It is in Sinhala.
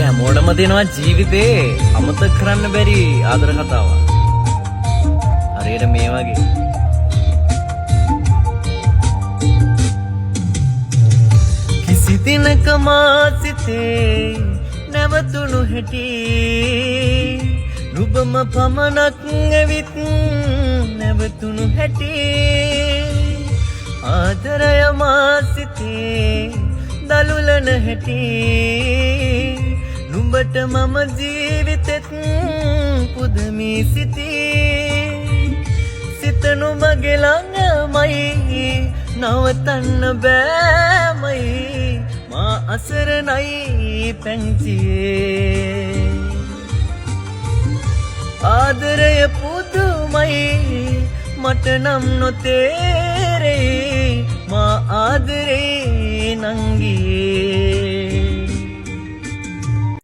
හැමෝටම දෙනවා ජීවිතේ අමතක කරන්න බැරි ආදර කතාවක්. හරියට මේ වගේ. කිසි දිනක මා සිතේ නැවතුණු හැටි නුඹම පමණක් ඇවිත් නැවතුණු හැටි ආදරය මා සිතේ දලුලන හැටි නුඹට මම ජීවිතෙත් පුදමී සිතී සිත නුඹගේ ළඟමයි නවතන්න බෑමයි මා අසරණයි පැංචියේ ආදරය පුදුමයි මට නම් නොතේරෙයි මා ආදරේ නංගියේ